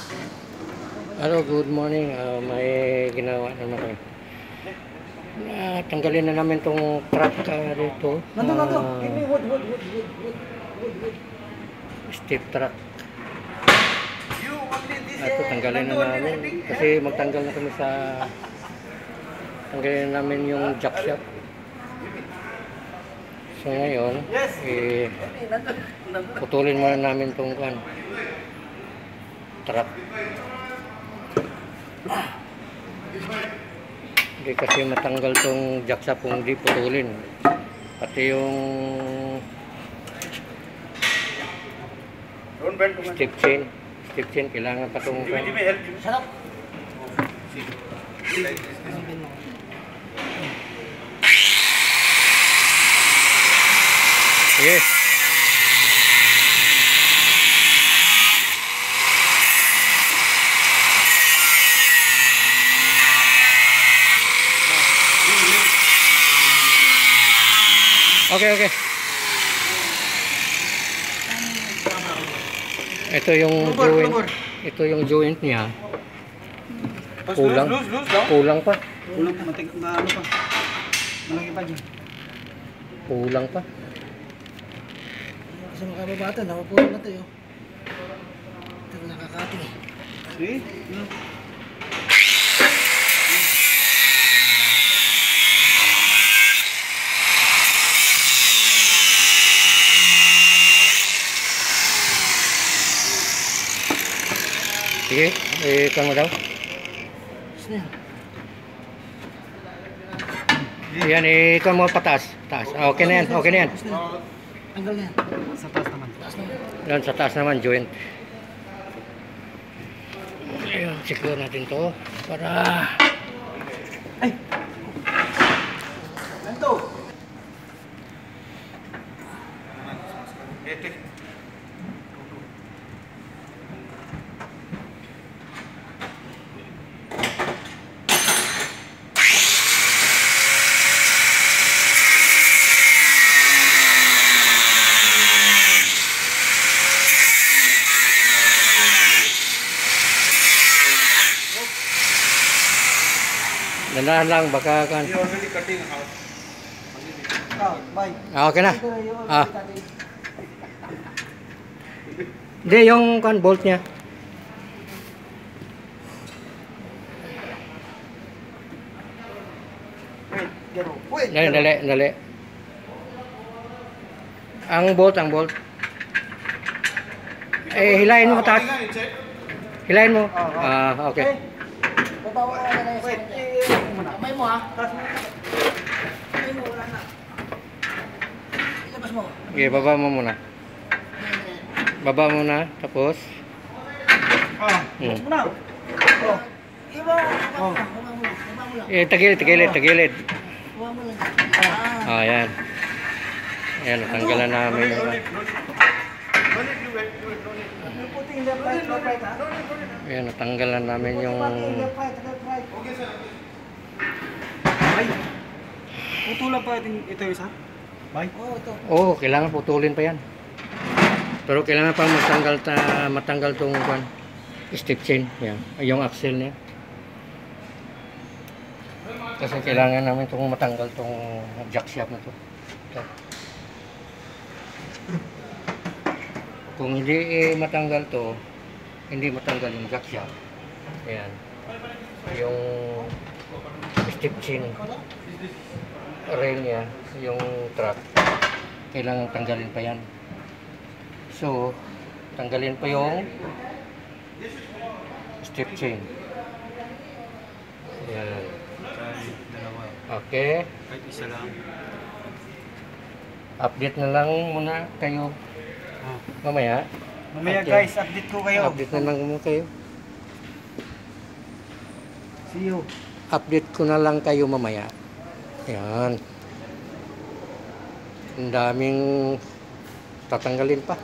Hello, good morning. May ginawa naman kayo. Tanggalin na namin tong truck dito. Step truck. Ito tanggalin na namin kasi magtanggal na kami sa tanggalin na namin yung jack shop. So ngayon, putulin muna namin tong truck. Hindi kasi matanggal tong jack shop kung di putulin. Pati yung step chain kailangan pa itong yes. Okay. Ito yung joint. Ito yung joint niya. Kulang. Kulang pa. Kulang pa, ano pa. Malaki pa dyan. Kulang pa. Kasi makababata, nakupulang na tayo. Ito nakakating eh. See? Sige, ikan mo daw. Yan, ikan mo pataas. Taas. Okay na yan, okay na yan. Tanggal na yan. Sa taas naman. Yan, sa taas naman, joint. Ayun, secure natin to para... Ay! Ganto! Dandahan lang, baka kan. Okay na. Hindi, yung kan bolt niya. Dali. Ang bolt. Hilahin mo taas. Hilahin mo. Okay. Kamay mo ha. Kamay mo, wala na. Ilabas mo. Okay, baba mo muna. Baba muna, tapos. Ilabas mo na. Iba mo lang. Tagilid. Iba mo lang. Ayan. Ayan, natanggalan namin yung... Ayan, natanggalan namin yung... Putulan pa ito isa? Bay? Oo, ito. Oo, kailangan putulin pa yan. Pero kailangan pa matanggal tong step chain. Yan, yung axle niya. Kasi kailangan namin itong matanggal tong jack shop na to. Ito. Kung hindi matanggal to, hindi matanggal yung jack shop. Ayan. Yung step chain rail niya, yung truck, kailangan tanggalin pa yan. So, tanggalin pa yung step chain. Ayan. Okay. Kahit isa lang. Update na lang muna kayo. Mamaya. Mamaya Okay. guys, update ko kayo. Update na lang muna kayo. See you. Update ko na lang kayo mamaya. Ayan. Ang daming tatanggalin pa.